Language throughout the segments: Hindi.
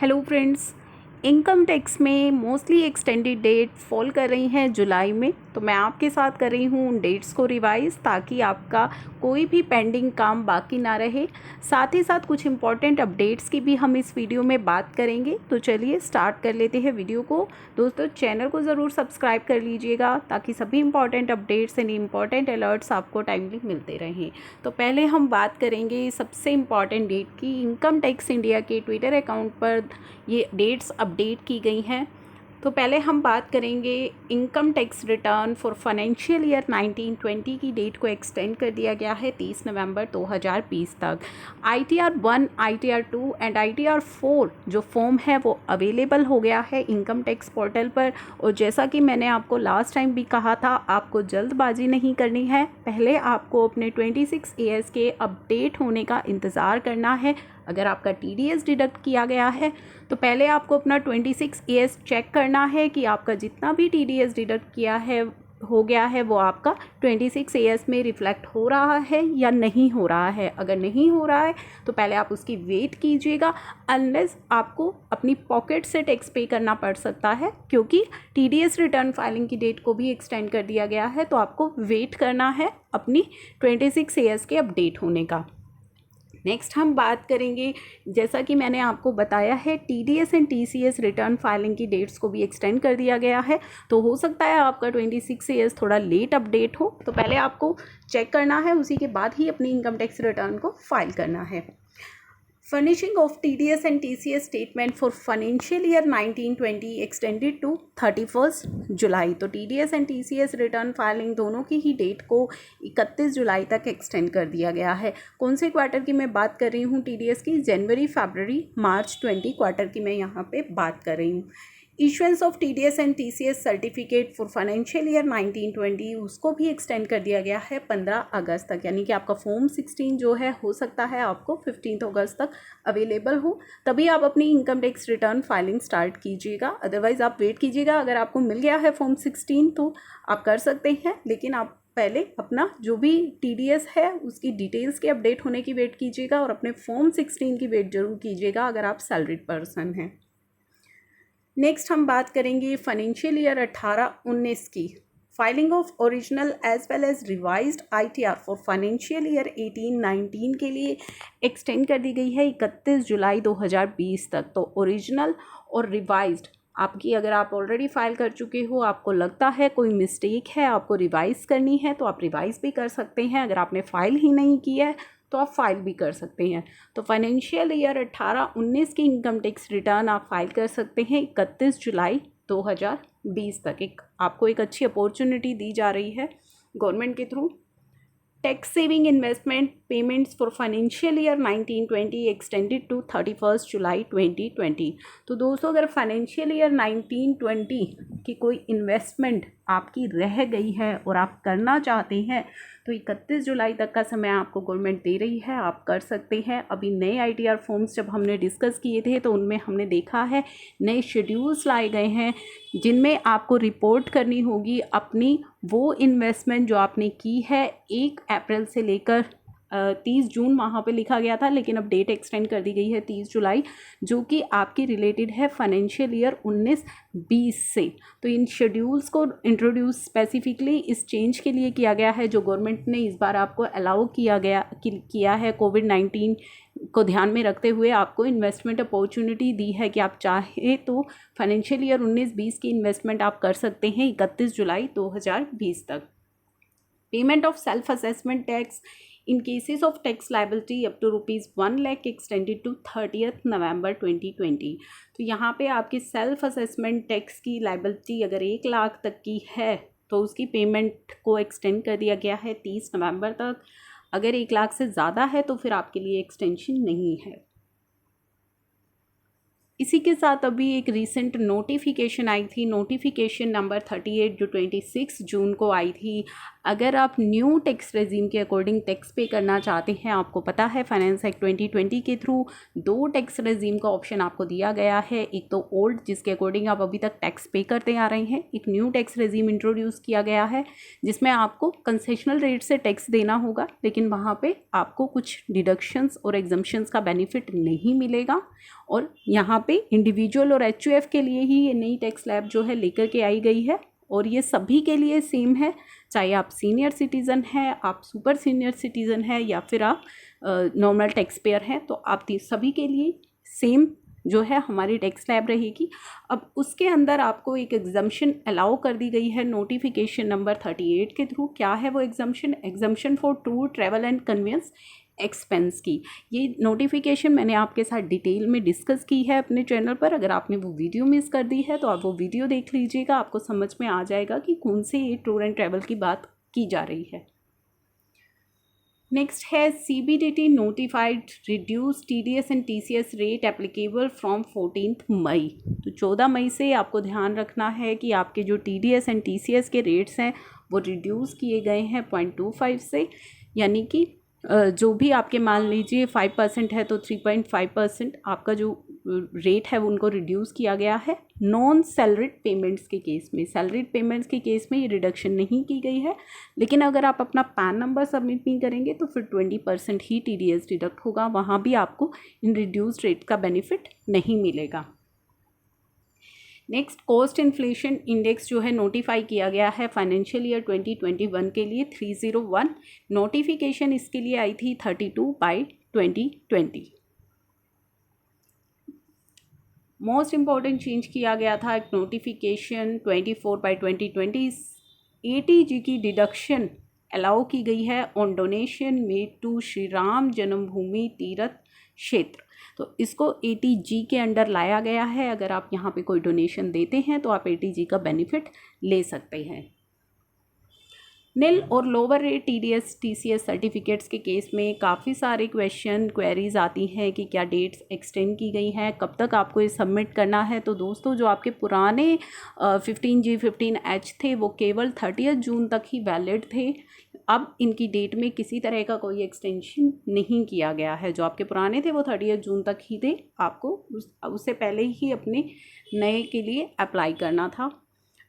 हेलो फ्रेंड्स, इनकम टैक्स में मोस्टली एक्सटेंडेड डेट फॉल कर रही हैं जुलाई में। तो मैं आपके साथ कर रही हूँ उन डेट्स को रिवाइज़, ताकि आपका कोई भी पेंडिंग काम बाकी ना रहे। साथ ही साथ कुछ इंपॉर्टेंट अपडेट्स की भी हम इस वीडियो में बात करेंगे। तो चलिए स्टार्ट कर लेते हैं वीडियो को। दोस्तों, चैनल को ज़रूर सब्सक्राइब कर लीजिएगा, ताकि सभी important updates and important alerts आपको टाइमली मिलते रहें। तो पहले हम बात करेंगे सबसे इम्पॉर्टेंट डेट की। इनकम टैक्स इंडिया के ट्विटर अकाउंट पर ये डेट्स अपडेट की गई हैं। तो पहले हम बात करेंगे income tax return for financial year 1920 की डेट को एक्सटेंड कर दिया गया है 30 नवंबर 2020 तक। ITR 1, ITR 2 एंड ITR 4 जो फॉर्म है वो अवेलेबल हो गया है इनकम टैक्स पोर्टल पर। और जैसा कि मैंने आपको लास्ट टाइम भी कहा था, आपको जल्दबाजी नहीं करनी है। पहले आपको अपने 26 AS के अपडेट होने का इंतज़ार करना है। अगर आपका TDS डिडक्ट किया गया है तो पहले आपको अपना 26 AS चेक करना है कि आपका जितना भी TDS डिडक्ट किया है हो गया है वो आपका 26 AS में रिफ्लेक्ट हो रहा है या नहीं हो रहा है। अगर नहीं हो रहा है तो पहले आप उसकी वेट कीजिएगा, अनलेस आपको अपनी पॉकेट से टैक्स पे करना पड़ सकता है, क्योंकि TDS रिटर्न फाइलिंग की डेट को भी एक्सटेंड कर दिया गया है। तो आपको वेट करना है अपनी 26 AS के अपडेट होने का। नेक्स्ट हम बात करेंगे, जैसा कि मैंने आपको बताया है, TDS and TCS return filing की डेट्स को भी एक्सटेंड कर दिया गया है। तो हो सकता है आपका 26 AS थोड़ा लेट अपडेट हो। तो पहले आपको चेक करना है, उसी के बाद ही अपनी इनकम टैक्स रिटर्न को फाइल करना है। Furnishing of TDS and TCS statement for financial year 1920 extended to 31 जुलाई। तो TDS and TCS return filing दोनों की ही डेट को 31 जुलाई तक एक्सटेंड कर दिया गया है। कौन से क्वार्टर की मैं बात कर रही हूँ TDS की? जनवरी, फरवरी, मार्च 20 क्वार्टर की मैं यहाँ पे बात कर रही हूँ। Issuance of TDS and TCS certificate for financial year 1920 उसको भी एक्सटेंड कर दिया गया है 15 अगस्त तक। यानी कि आपका फॉर्म 16 जो है हो सकता है आपको 15 अगस्त तक अवेलेबल हो, तभी आप अपनी income tax return filing start कीजिएगा। अदरवाइज़ आप वेट कीजिएगा। अगर आपको मिल गया है फॉर्म 16 तो आप कर सकते हैं, लेकिन आप पहले अपना जो भी TDS है उसकी डिटेल्स के अपडेट होने की वेट कीजिएगा, और अपने फॉर्म 16 की वेट जरूर कीजिएगा अगर आप सैलरीड पर्सन हैं। नेक्स्ट हम बात करेंगे फाइनेंशियल ईयर 18-19 की। Filing of original as well as revised ITR for financial year 18-19 के लिए एक्सटेंड कर दी गई है 31 जुलाई 2020 तक। तो ओरिजिनल और रिवाइज्ड आपकी, अगर आप ऑलरेडी फाइल कर चुके हो, आपको लगता है कोई मिस्टेक है, आपको रिवाइज़ करनी है, तो आप रिवाइज़ भी कर सकते हैं। अगर आपने फ़ाइल ही नहीं की है तो आप फाइल भी कर सकते हैं। तो फाइनेंशियल ईयर 18-19 की इनकम टैक्स रिटर्न आप फाइल कर सकते हैं 31 जुलाई 2020 तक। आपको एक अच्छी अपॉर्चुनिटी दी जा रही है गवर्नमेंट के through. Tax saving investment payments for financial year 1920 extended to 31 जुलाई 2020। तो दोस्तों, अगर फाइनेंशियल ईयर 1920 की कोई इन्वेस्टमेंट आपकी रह गई है और आप करना चाहते हैं तो 31 जुलाई तक का समय आपको गवर्नमेंट दे रही है, आप कर सकते हैं। अभी नए ITR फॉर्म्स जब हमने डिस्कस किए थे तो उनमें हमने देखा है नए शेड्यूल्स लाए गए हैं, जिनमें आपको रिपोर्ट करनी होगी अपनी वो इन्वेस्टमेंट जो आपने की है 1 अप्रैल से लेकर 30 जून वहाँ पे लिखा गया था, लेकिन अब डेट एक्सटेंड कर दी गई है 30 जुलाई, जो कि आपकी रिलेटेड है फाइनेंशियल ईयर 19-20 से। तो इन शेड्यूल्स को इंट्रोड्यूस स्पेसिफिकली इस चेंज के लिए किया गया है, जो गवर्नमेंट ने इस बार आपको अलाउ किया है कोविड-19 को ध्यान में रखते हुए आपको इन्वेस्टमेंट अपॉर्चुनिटी दी है कि आप चाहे तो फाइनेंशियल ईयर 19-20 की इन्वेस्टमेंट आप कर सकते हैं 31 जुलाई 2020 तक। Payment of self assessment tax in cases of tax liability up to ₹1 lakh extended to 30th November 2020। तो यहाँ पे आपकी सेल्फ असेसमेंट टैक्स की लाइबिलिटी अगर 1 लाख तक की है तो उसकी पेमेंट को एक्सटेंड कर दिया गया है 30 नवंबर तक। अगर 1 लाख से ज़्यादा है तो फिर आपके लिए एक्सटेंशन नहीं है। इसी के साथ अभी एक रीसेंट नोटिफिकेशन आई थी, नोटिफिकेशन नंबर 38 जो 26 जून को आई थी। अगर आप न्यू टैक्स रेजिम के अकॉर्डिंग टैक्स पे करना चाहते हैं, आपको पता है फाइनेंस एक्ट 2020 के थ्रू 2 टैक्स रेजिम का ऑप्शन आपको दिया गया है। एक तो ओल्ड, जिसके अकॉर्डिंग आप अभी तक टैक्स पे करते आ रहे हैं, एक न्यू टैक्स रेजिम इंट्रोड्यूस किया गया है जिसमें आपको कंसेशनल रेट से टैक्स देना होगा, लेकिन वहाँ पे आपको कुछ डिडक्शंस और एग्जम्पशंस का बेनिफिट नहीं मिलेगा। और यहाँ पे पे इंडिविजुअल और HUF के लिए ही ये नई टैक्स स्लैब जो है लेकर के आई गई है, और ये सभी के लिए सेम है, चाहे आप सीनियर सिटीज़न हैं, आप सुपर सीनियर सिटीज़न हैं, या फिर आप नॉर्मल टैक्स पेयर हैं, तो आप सभी के लिए सेम जो है हमारी टैक्स स्लैब रहेगी। अब उसके अंदर आपको एक एग्जम्पशन अलाउ कर दी गई है नोटिफिकेशन नंबर 38 के थ्रू। क्या है वो exemption for tour travel and conveyance expense की। ये नोटिफिकेशन मैंने आपके साथ डिटेल में डिस्कस की है अपने चैनल पर। अगर आपने वो वीडियो मिस कर दी है तो आप वो वीडियो देख लीजिएगा, आपको समझ में आ जाएगा कि कौन से ये टूर एंड ट्रैवल की बात की जा रही है। नेक्स्ट है CBDT notified reduce TDS and TCS rate applicable from 14 मई। तो 14 मई से आपको ध्यान रखना है कि आपके जो TDS एंड TCS के रेट्स हैं वो रिड्यूस किए गए हैं 0.25 से, यानी कि जो भी आपके मान लीजिए 5% है तो 3.5% आपका जो रेट है उनको रिड्यूस किया गया है। नॉन सैलरीड पेमेंट्स के केस में, सैलरीड पेमेंट्स के केस में ये रिडक्शन नहीं की गई है, लेकिन अगर आप अपना पैन नंबर सबमिट नहीं करेंगे तो फिर 20% ही TDS डिडक्ट होगा, वहाँ भी आपको इन रिड्यूस्ड रेट का बेनिफिट नहीं मिलेगा। नेक्स्ट कॉस्ट इन्फ्लेशन इंडेक्स जो है नोटिफाई किया गया है फाइनेंशियल ईयर 2021 के लिए 301। नोटिफिकेशन इसके लिए आई थी 32/2020। मोस्ट इम्पॉर्टेंट चेंज किया गया था एक नोटिफिकेशन 24/2020। ATG की डिडक्शन अलाउ की गई है on donation made to Shri Ram Janmabhoomi Teerth क्षेत्र। तो इसको ATG के अंडर लाया गया है। अगर आप यहाँ पे कोई डोनेशन देते हैं तो आप ATG का बेनिफिट ले सकते हैं। निल और lower rate TDS TCS certificates के केस में काफ़ी सारे क्वेरीज आती हैं कि क्या डेट्स एक्सटेंड की गई हैं, कब तक आपको ये सबमिट करना है। तो दोस्तों जो आपके पुराने 15G 15H थे वो केवल 30 जून तक ही वैलिड थे। अब इनकी डेट में किसी तरह का कोई एक्सटेंशन नहीं किया गया है। जो आपके पुराने थे वो 30 जून तक ही थे, आपको उससे पहले ही अपने नए के लिए अप्लाई करना था।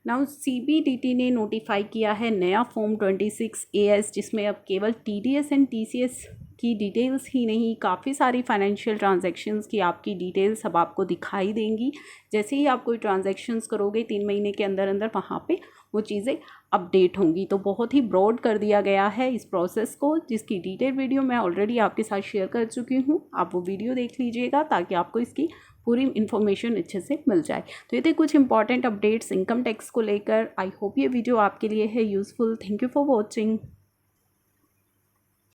नाउ CBDT ने नोटिफाई किया है नया फॉर्म 26AS, जिसमें अब केवल TDS एंड TCS की डिटेल्स ही नहीं, काफ़ी सारी फाइनेंशियल ट्रांजैक्शंस की आपकी डिटेल्स अब आपको दिखाई देंगी। जैसे ही आप कोई ट्रांजैक्शंस करोगे 3 महीने के अंदर अंदर वहाँ पे वो चीज़ें अपडेट होंगी। तो बहुत ही ब्रॉड कर दिया गया है इस प्रोसेस को, जिसकी डिटेल वीडियो मैं ऑलरेडी आपके साथ शेयर कर चुकी हूँ। आप वो वीडियो देख लीजिएगा ताकि आपको इसकी पूरी इन्फॉर्मेशन अच्छे से मिल जाए। तो ये थे कुछ इंपॉर्टेंट अपडेट्स इनकम टैक्स को लेकर। आई होप ये वीडियो आपके लिए है useful. Thank you for watching.